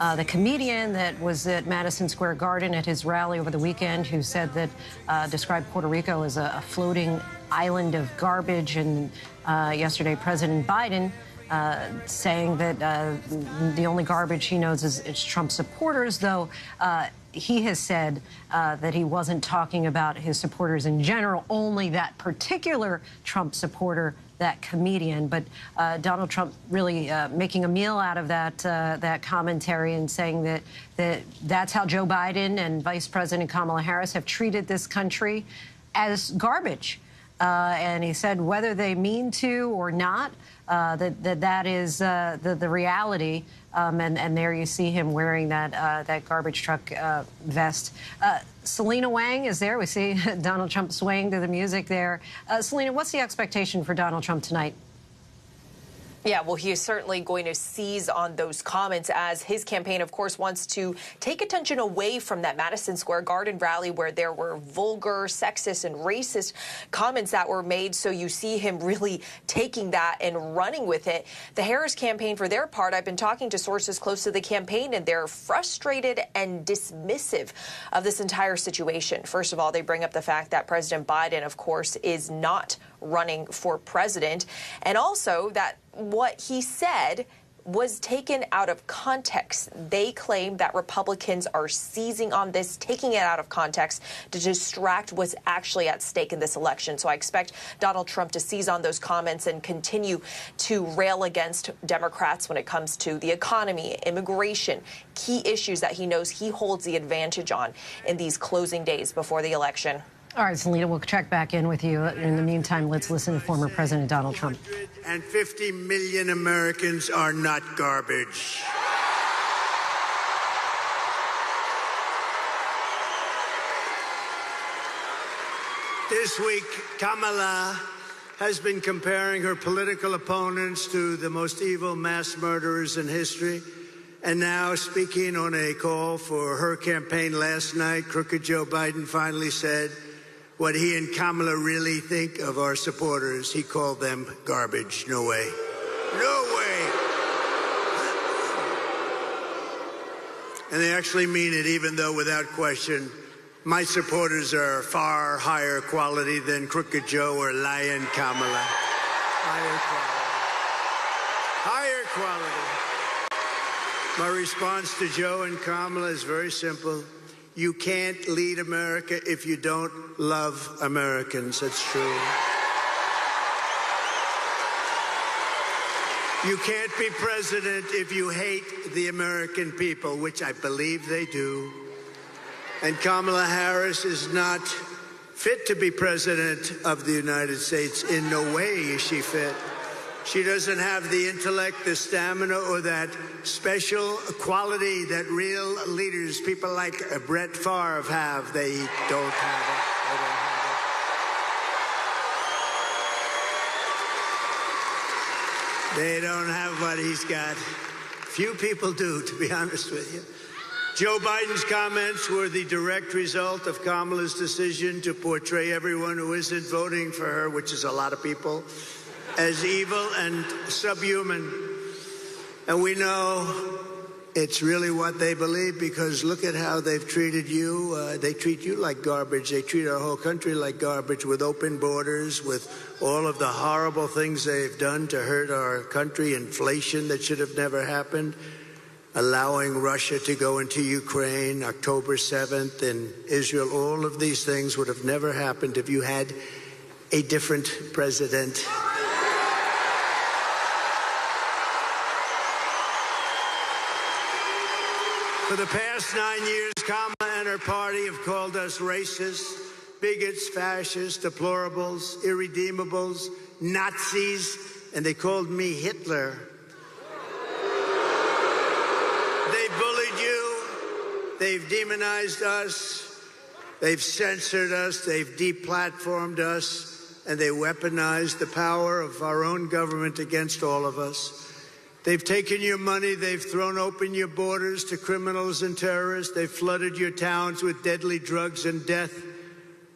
The comedian that was at Madison Square Garden at his rally over the weekend, who said that described Puerto Rico as a floating island of garbage, and yesterday President Biden saying that the only garbage he knows is Trump supporters, though he has said that he wasn't talking about his supporters in general, only that particular Trump supporter, that comedian. But Donald Trump really making a meal out of that commentary and saying that's how Joe Biden and Vice President Kamala Harris have treated this country, as garbage. And he said whether they mean to or not, that is the reality. And there you see him wearing that garbage truck vest. Selena Wang is there. We see Donald Trump swaying to the music there. Selena, what's the expectation for Donald Trump tonight? Yeah, well, he is certainly going to seize on those comments, as his campaign, of course, wants to take attention away from that Madison Square Garden rally where there were vulgar, sexist and racist comments that were made. So you see him really taking that and running with it. The Harris campaign, for their part, I've been talking to sources close to the campaign, and they're frustrated and dismissive of this entire situation. First of all, they bring up the fact that President Biden, of course, is not running for president, and also that what he said was taken out of context. They claim that Republicans are seizing on this, taking it out of context to distract what's actually at stake in this election. So I expect Donald Trump to seize on those comments and continue to rail against Democrats when it comes to the economy, immigration, key issues that he knows he holds the advantage on in these closing days before the election. All right, Selena, we'll check back in with you. In the meantime, let's listen to former President Donald Trump. 250 million Americans are not garbage. This week, Kamala has been comparing her political opponents to the most evil mass murderers in history. And now, speaking on a call for her campaign last night, crooked Joe Biden finally said what he and Kamala really think of our supporters. He called them garbage. No way. No way. And they actually mean it, even though, without question, my supporters are far higher quality than crooked Joe or lying Kamala. Higher quality. My response to Joe and Kamala is very simple. You can't lead America if you don't love Americans. That's true. You can't be president if you hate the American people, which I believe they do. And Kamala Harris is not fit to be president of the United States. In no way is she fit. She doesn't have the intellect, the stamina, or that special quality that real leaders, people like Brett Favre, have. They don't have it. They don't have what he's got. Few people do, to be honest with you. Joe Biden's comments were the direct result of Kamala's decision to portray everyone who isn't voting for her, which is a lot of people, as evil and subhuman. And we know it's really what they believe, because look at how they've treated you. They treat you like garbage. They treat our whole country like garbage, with open borders, with all of the horrible things they've done to hurt our country, inflation that should have never happened, allowing Russia to go into Ukraine, October 7th, and Israel. All of these things would have never happened if you had a different president. For the past 9 years, Kamala and her party have called us racists, bigots, fascists, deplorables, irredeemables, Nazis, and they called me Hitler. They've bullied you, they've demonized us, they've censored us, they've deplatformed us, and they weaponized the power of our own government against all of us. They've taken your money. They've thrown open your borders to criminals and terrorists. They've flooded your towns with deadly drugs and death.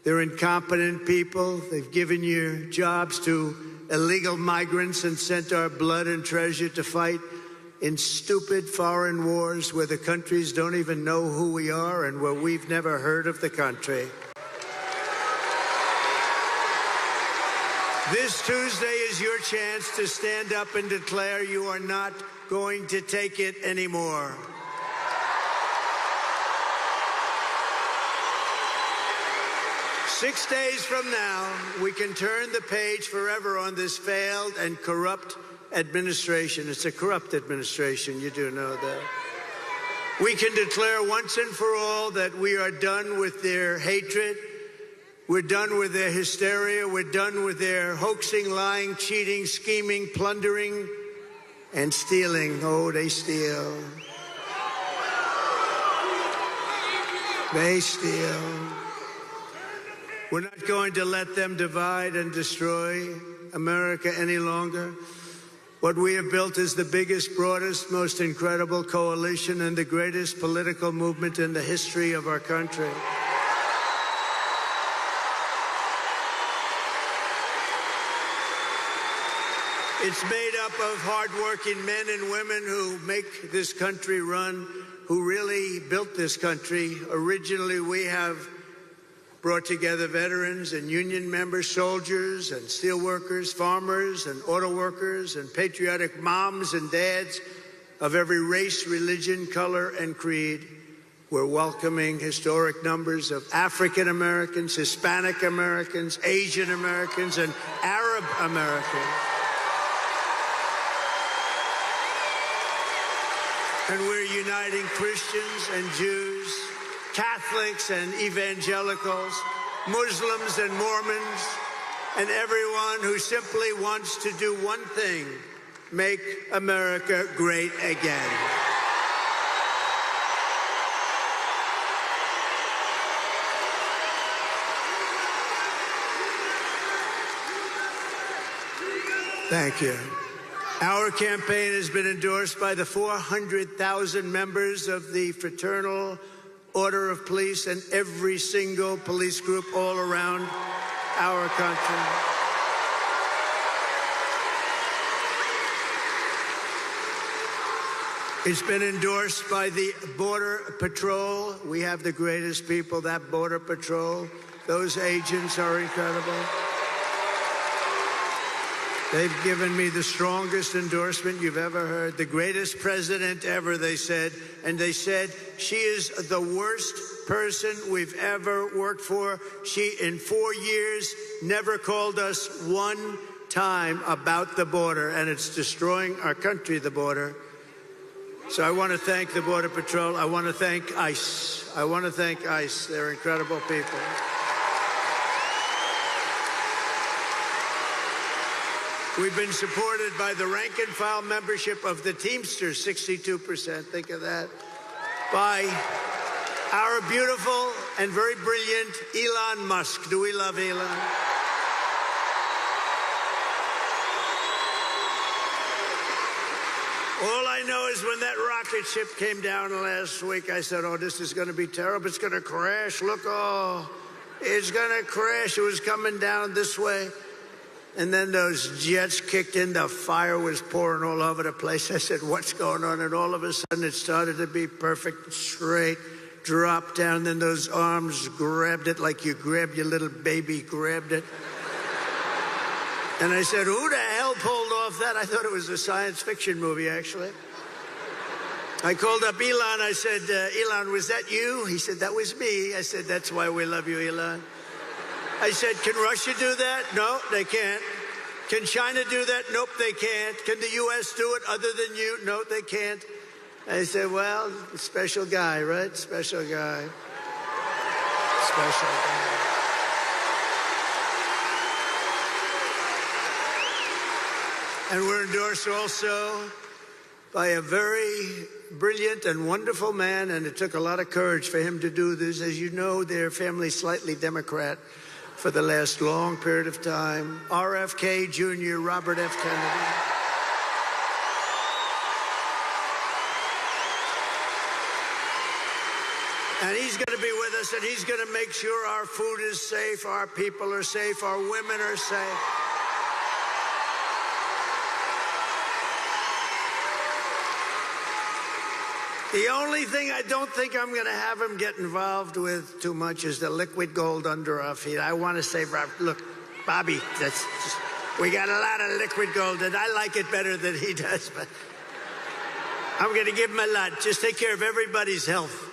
They're incompetent people. They've given your jobs to illegal migrants and sent our blood and treasure to fight in stupid foreign wars where the countries don't even know who we are and where we've never heard of the country. This Tuesday is your chance to stand up and declare you are not going to take it anymore. Six days from now, we can turn the page forever on this failed and corrupt administration. It's a corrupt administration, you do know that. We can declare once and for all that we are done with their hatred. We're done with their hysteria. We're done with their hoaxing, lying, cheating, scheming, plundering, and stealing. Oh, they steal. They steal. We're not going to let them divide and destroy America any longer. What we have built is the biggest, broadest, most incredible coalition and the greatest political movement in the history of our country. It's made up of hardworking men and women who make this country run, who really built this country. Originally, we have brought together veterans and union members, soldiers and steelworkers, farmers and auto workers, and patriotic moms and dads of every race, religion, color, and creed. We're welcoming historic numbers of African Americans, Hispanic Americans, Asian Americans, and Arab Americans. And we're uniting Christians and Jews, Catholics and evangelicals, Muslims and Mormons, and everyone who simply wants to do one thing: make America great again. Thank you. Our campaign has been endorsed by the 400,000 members of the Fraternal Order of Police and every single police group all around our country. It's been endorsed by the Border Patrol. We have the greatest people, that Border Patrol. Those agents are incredible. They've given me the strongest endorsement you've ever heard. The greatest president ever, they said. And they said, she is the worst person we've ever worked for. She, in 4 years, never called us one time about the border. And it's destroying our country, the border. So I want to thank the Border Patrol. I want to thank ICE. I want to thank ICE. They're incredible people. We've been supported by the rank and file membership of the Teamsters, 62%. Think of that. By our beautiful and very brilliant Elon Musk. Do we love Elon? All I know is when that rocket ship came down last week, I said, oh, this is going to be terrible. It's going to crash. Look, oh, it's going to crash. It was coming down this way. And then those jets kicked in. The fire was pouring all over the place. I said, what's going on? And all of a sudden, it started to be perfect, straight, dropped down. Then those arms grabbed it like you grab your little baby, grabbed it. And I said, who the hell pulled off that? I thought it was a science fiction movie, actually. I called up Elon. I said, Elon, was that you? He said, that was me. I said, that's why we love you, Elon. I said, can Russia do that? No, they can't. Can China do that? Nope, they can't. Can the U.S. do it other than you? No, they can't. I said, well, special guy, right? Special guy. Special guy. And we're endorsed also by a very brilliant and wonderful man, and it took a lot of courage for him to do this. As you know, their family's slightly Democrat for the last long period of time. RFK Jr., Robert F. Kennedy. And he's going to be with us, and he's going to make sure our food is safe, our people are safe, our women are safe. The only thing I don't think I'm going to have him get involved with too much is the liquid gold under our feet. I want to say, look, Bobby, we got a lot of liquid gold, and I like it better than he does, but I'm going to give him a lot. Just take care of everybody's health,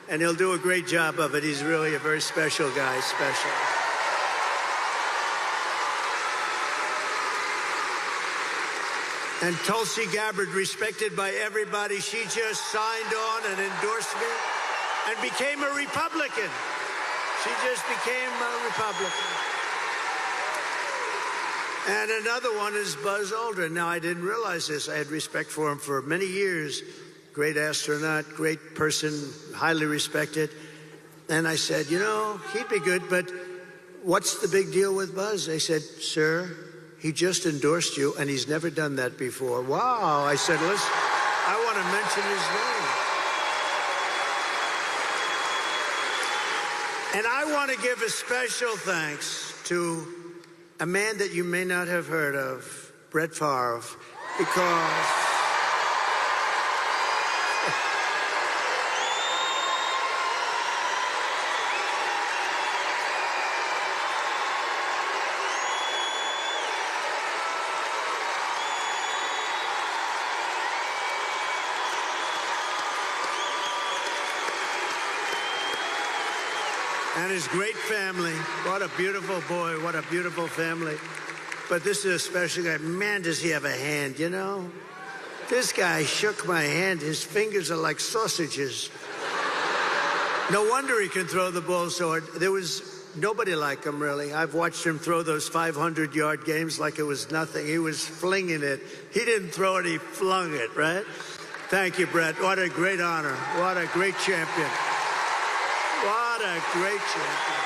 and he'll do a great job of it. He's really a very special guy, special. And Tulsi Gabbard, respected by everybody, she just signed on an endorsement and became a Republican. She just became a Republican. And another one is Buzz Aldrin. Now, I didn't realize this. I had respect for him for many years. Great astronaut, great person, highly respected. And I said, you know, he'd be good, but what's the big deal with Buzz? They said, sir, he just endorsed you, and he's never done that before. Wow. I said, listen, I want to mention his name. And I want to give a special thanks to a man that you may not have heard of, Brett Favre, because and his great family. What a beautiful boy. What a beautiful family. But this is a special guy. Man, does he have a hand, you know? This guy shook my hand. His fingers are like sausages. No wonder he can throw the ball so hard. There was nobody like him, really. I've watched him throw those 500-yard games like it was nothing. He was flinging it. He didn't throw it, he flung it, right? Thank you, Brett. What a great honor. What a great champion. What a great champion.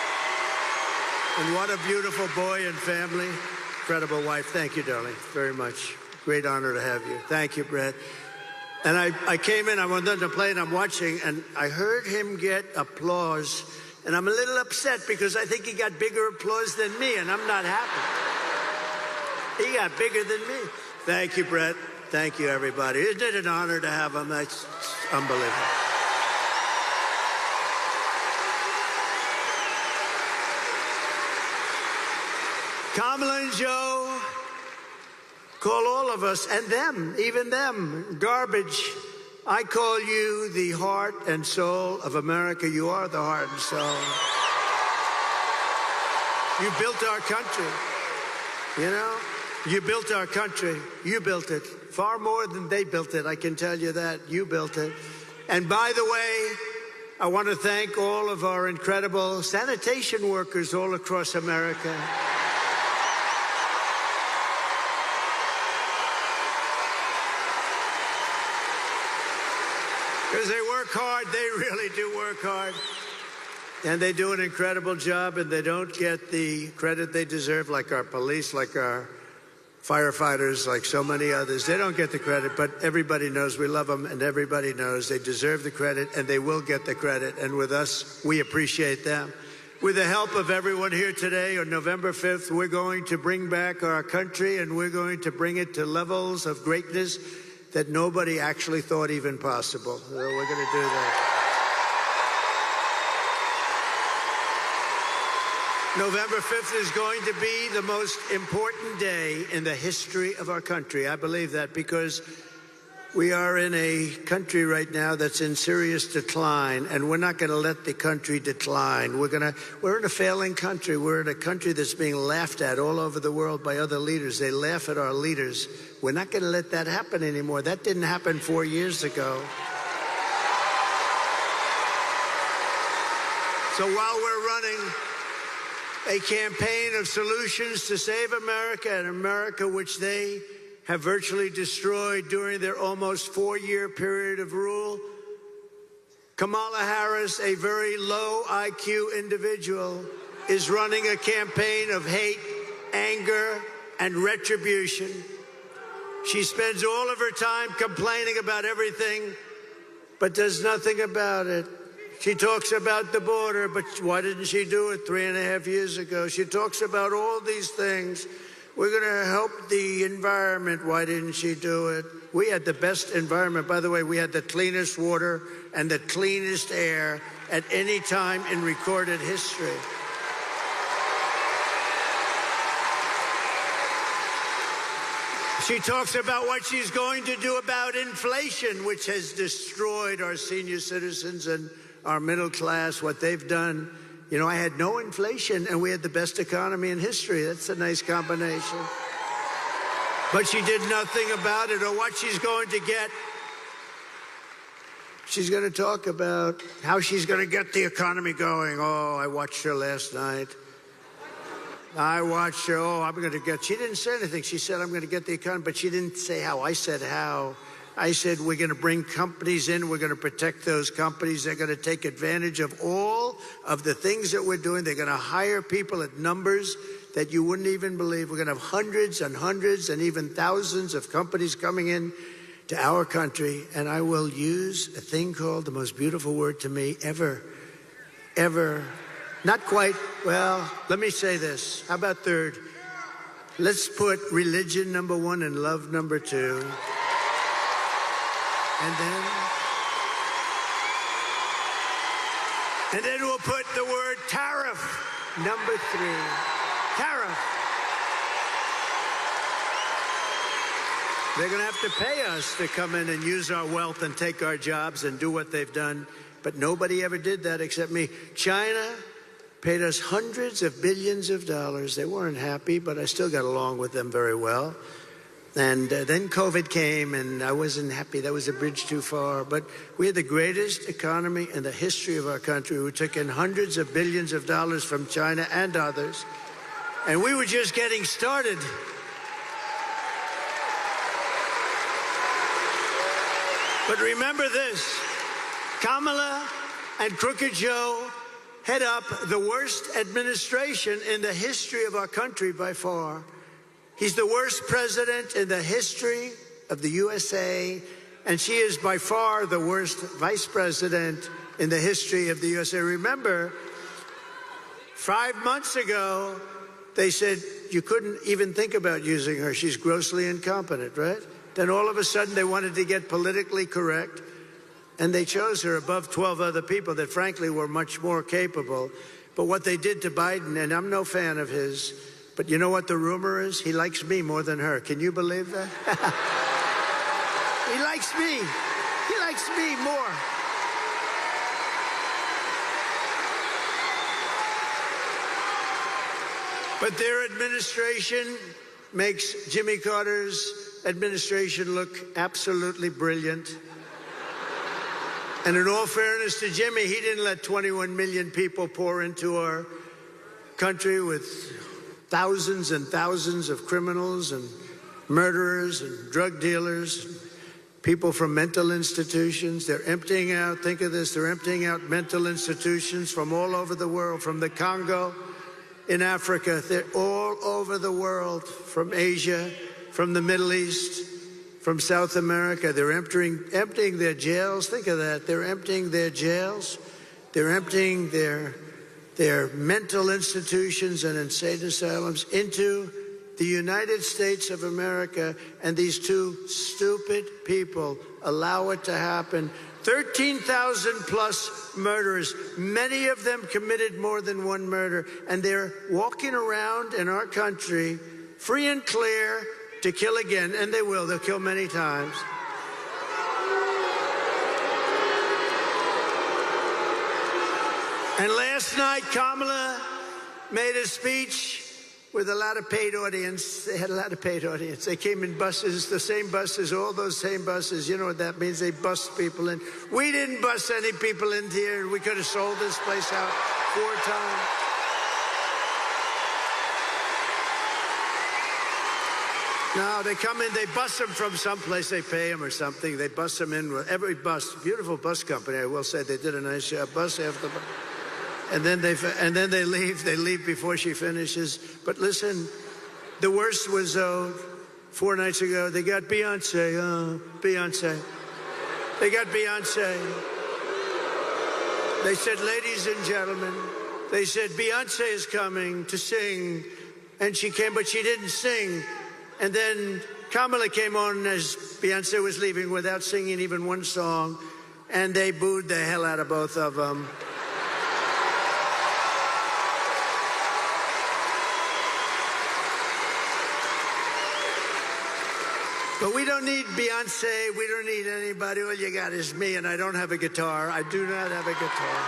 And what a beautiful boy and family. Incredible wife. Thank you, darling, very much. Great honor to have you. Thank you, Brett. And I came in, I went on to play, and I'm watching, and I heard him get applause. And I'm a little upset because I think he got bigger applause than me, and I'm not happy. He got bigger than me. Thank you, Brett. Thank you, everybody. Isn't it an honor to have him? That's unbelievable. Kamala and Joe call all of us, and them, even them, garbage. I call you the heart and soul of America. You are the heart and soul. You built our country, you know? You built our country. You built it. Far more than they built it, I can tell you that. You built it. And by the way, I want to thank all of our incredible sanitation workers all across America. Because they work hard. They really do work hard. And they do an incredible job, and they don't get the credit they deserve, like our police, like our firefighters, like so many others. They don't get the credit, but everybody knows we love them, and everybody knows they deserve the credit, and they will get the credit. And with us, we appreciate them. With the help of everyone here today, on November 5th, we're going to bring back our country, and we're going to bring it to levels of greatness that nobody actually thought even possible. So we're going to do that. November 5th is going to be the most important day in the history of our country. I believe that because we are in a country right now that's in serious decline, and we're not going to let the country decline. We're in a failing country. We're in a country that's being laughed at all over the world by other leaders. They laugh at our leaders. We're not going to let that happen anymore. That didn't happen 4 years ago. So while we're running a campaign of solutions to save America, and America which they have virtually destroyed during their almost 4-year period of rule, Kamala Harris, a very low IQ individual, is running a campaign of hate, anger, and retribution. She spends all of her time complaining about everything, but does nothing about it. She talks about the border, but why didn't she do it 3.5 years ago? She talks about all these things, We're going to help the environment. Why didn't she do it? We had the best environment. By the way, we had the cleanest water and the cleanest air at any time in recorded history. She talks about what she's going to do about inflation, which has destroyed our senior citizens and our middle class, what they've done. You know, I had no inflation, and we had the best economy in history. That's a nice combination. But she did nothing about it, or what she's going to get. She's going to talk about how she's going to get the economy going. Oh, I watched her last night. I watched her. Oh, I'm going to get. She didn't say anything. She said, I'm going to get the economy, but she didn't say how. I said how. I said, we're going to bring companies in. We're going to protect those companies. They're going to take advantage of all of the things that we're doing. They're going to hire people at numbers that you wouldn't even believe. We're going to have hundreds and hundreds and even thousands of companies coming in to our country. And I will use a thing called, the most beautiful word to me ever, not quite, well, let me say this. How about third? Let's put religion number one and love number two. And then we'll put the word tariff number three. Tariff. They're going to have to pay us to come in and use our wealth and take our jobs and do what they've done. But nobody ever did that except me. China paid us hundreds of billions of dollars. They weren't happy, but I still got along with them very well. And then COVID came, and I wasn't happy. That was a bridge too far. But we had the greatest economy in the history of our country. We took in hundreds of billions of dollars from China and others. And we were just getting started. But remember this, Kamala and Crooked Joe head up the worst administration in the history of our country by far. He's the worst president in the history of the USA, and she is by far the worst vice president in the history of the USA. Remember, 5 months ago, they said you couldn't even think about using her. She's grossly incompetent, right? Then all of a sudden, they wanted to get politically correct, and they chose her above 12 other people that, frankly, were much more capable. But what they did to Biden, and I'm no fan of his, but you know what the rumor is? He likes me more than her. Can you believe that? He likes me. He likes me more. But their administration makes Jimmy Carter's administration look absolutely brilliant. And in all fairness to Jimmy, he didn't let 21 million people pour into our country with thousands and thousands of criminals and murderers and drug dealers, people from mental institutions. They're emptying out, think of this, they're emptying out mental institutions from all over the world, from the Congo in Africa. They're all over the world, from Asia, from the Middle East, from South America. They're emptying their jails. Think of that. They're emptying their jails. They're emptying their mental institutions and insane asylums into the United States of America, and these two stupid people allow it to happen. 13,000 plus murderers, many of them committed more than one murder, and they're walking around in our country free and clear to kill again, and they will. They'll kill many times. And last night, Kamala made a speech with a lot of paid audience. They had a lot of paid audience. They came in buses, the same buses, all those same buses. You know what that means? They bust people in. We didn't bust any people in here. We could have sold this place out 4 times. No, they come in, they bus them from someplace, they pay them or something. They bus them in with every bus, beautiful bus company, I will say. They did a nice job, bus after bus. And then they leave. They leave before she finishes. But listen, the worst was 4 nights ago. They got Beyonce. Beyonce. They got Beyonce. They said, ladies and gentlemen, they said Beyonce is coming to sing and she came, but she didn't sing. And then Kamala came on as Beyonce was leaving without singing even one song, and they booed the hell out of both of them. But we don't need Beyonce. We don't need anybody. All you got is me, and I don't have a guitar. I do not have a guitar.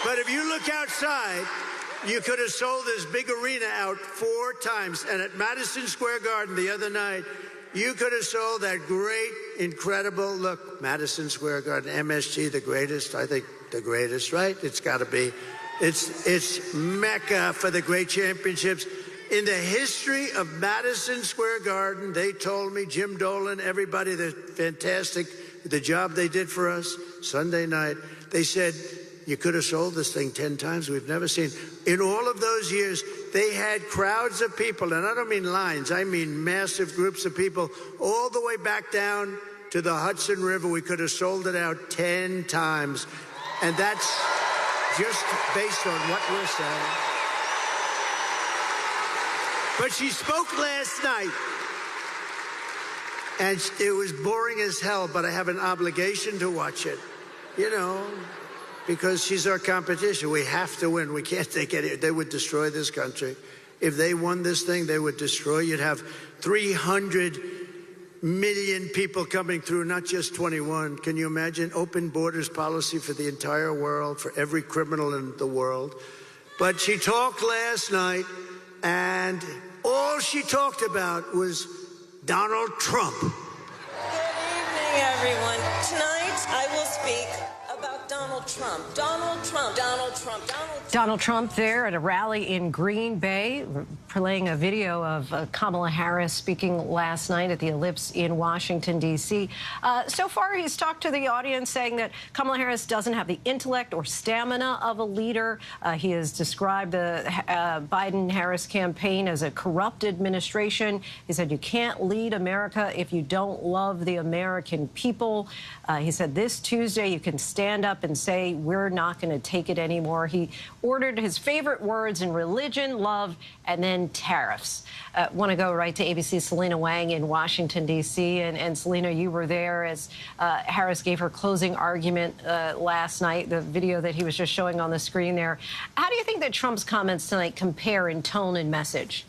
But if you look outside, you could have sold this big arena out 4 times. And at Madison Square Garden the other night, you could have sold that great, incredible, look, Madison Square Garden, MSG, the greatest, I think the greatest, right? It's got to be. It's Mecca for the great championships. In the history of Madison Square Garden, they told me, Jim Dolan, everybody, they're fantastic, the job they did for us Sunday night. They said, you could have sold this thing 10 times. We've never seen. In all of those years, they had crowds of people, and I don't mean lines, I mean massive groups of people, all the way back down to the Hudson River. We could have sold it out 10 times. And that's just based on what we're saying. But she spoke last night, and it was boring as hell, but I have an obligation to watch it, you know, because she's our competition. We have to win. We can't take it. They would destroy this country. If they won this thing, they would destroy. You'd have 300 million people coming through, not just 21. Can you imagine? Open borders policy for the entire world, for every criminal in the world. But she talked last night, and all she talked about was Donald Trump. Good evening, everyone. Tonight, I will speak about Donald Trump. Donald Trump. Donald Trump. Donald Trump. Donald Trump there at a rally in Green Bay, playing a video of Kamala Harris speaking last night at the Ellipse in Washington, D.C. So far, he's talked to the audience saying that Kamala Harris doesn't have the intellect or stamina of a leader. He has described the Biden-Harris campaign as a corrupt administration. He said, you can't lead America if you don't love the American people. He said this Tuesday, you can stand up and say, we're not going to take it anymore. He ordered his favorite words in religion, love, and then tariffs. Want to go right to ABC's Selena Wang in Washington, D.C. And Selena, you were there as Harris gave her closing argument last night, the video that he was just showing on the screen there. How do you think that Trump's comments tonight compare in tone and message?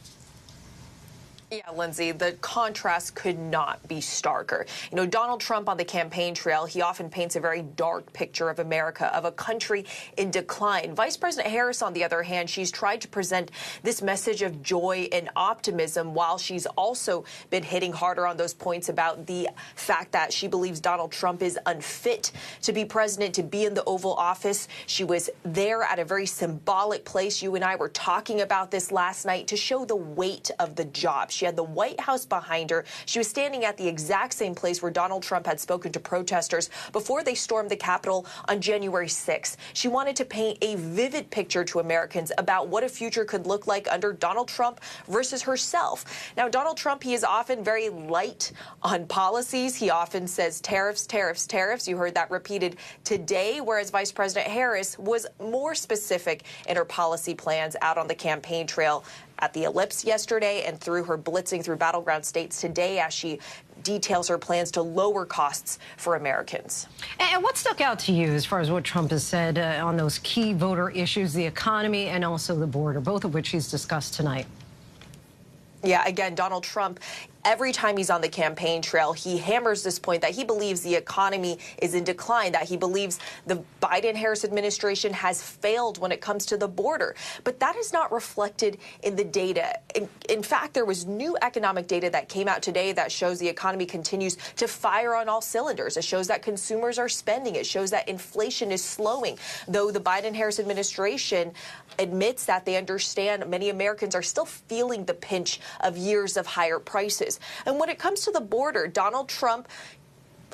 Yeah, Lindsay, the contrast could not be starker. You know, Donald Trump on the campaign trail, he often paints a very dark picture of America, of a country in decline. Vice President Harris, on the other hand, she's tried to present this message of joy and optimism, while she's also been hitting harder on those points about the fact that she believes Donald Trump is unfit to be president, to be in the Oval Office. She was there at a very symbolic place. You and I were talking about this last night to show the weight of the job. She had the White House behind her. She was standing at the exact same place where Donald Trump had spoken to protesters before they stormed the Capitol on January 6th. She wanted to paint a vivid picture to Americans about what a future could look like under Donald Trump versus herself. Now, Donald Trump, he is often very light on policies. He often says tariffs, tariffs, tariffs. You heard that repeated today, whereas Vice President Harris was more specific in her policy plans out on the campaign trail at the Ellipse yesterday and through her blitzing through battleground states today as she details her plans to lower costs for Americans. And what stuck out to you as far as what Trump has said on those key voter issues, the economy and also the border, both of which he's discussed tonight? Yeah, again, Donald Trump, every time he's on the campaign trail, he hammers this point that he believes the economy is in decline, that he believes the Biden-Harris administration has failed when it comes to the border. But that is not reflected in the data. In fact, there was new economic data that came out today that shows the economy continues to fire on all cylinders. It shows that consumers are spending. It shows that inflation is slowing, though the Biden-Harris administration admits that they understand many Americans are still feeling the pinch of years of higher prices. And when it comes to the border, Donald Trump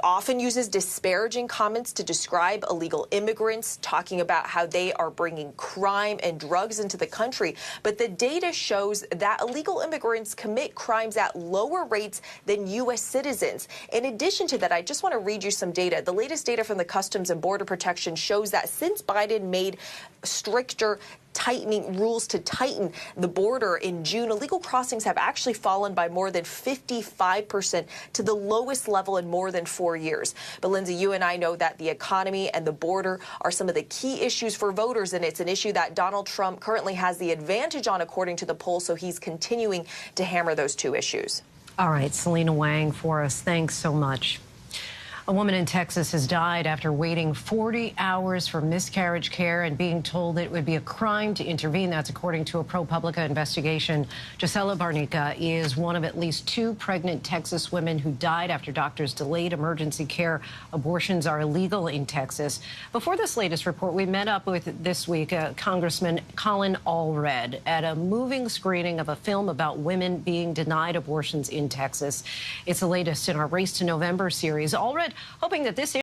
often uses disparaging comments to describe illegal immigrants, talking about how they are bringing crime and drugs into the country. But the data shows that illegal immigrants commit crimes at lower rates than U.S. citizens. In addition to that, I just want to read you some data. The latest data from the Customs and Border Protection shows that since Biden made stricter tightening rules to tighten the border in June, illegal crossings have actually fallen by more than 55% to the lowest level in more than 4 years. But Lindsay, you and I know that the economy and the border are some of the key issues for voters, and it's an issue that Donald Trump currently has the advantage on, according to the polls, so he's continuing to hammer those two issues. All right, Selena Wang for us. Thanks so much. A woman in Texas has died after waiting 40 hours for miscarriage care and being told that it would be a crime to intervene. That's according to a ProPublica investigation. Gisela Barnica is one of at least 2 pregnant Texas women who died after doctors delayed emergency care. Abortions are illegal in Texas. Before this latest report, we met up with this week Congressman Colin Allred at a moving screening of a film about women being denied abortions in Texas. It's the latest in our Race to November series. Allred hoping that this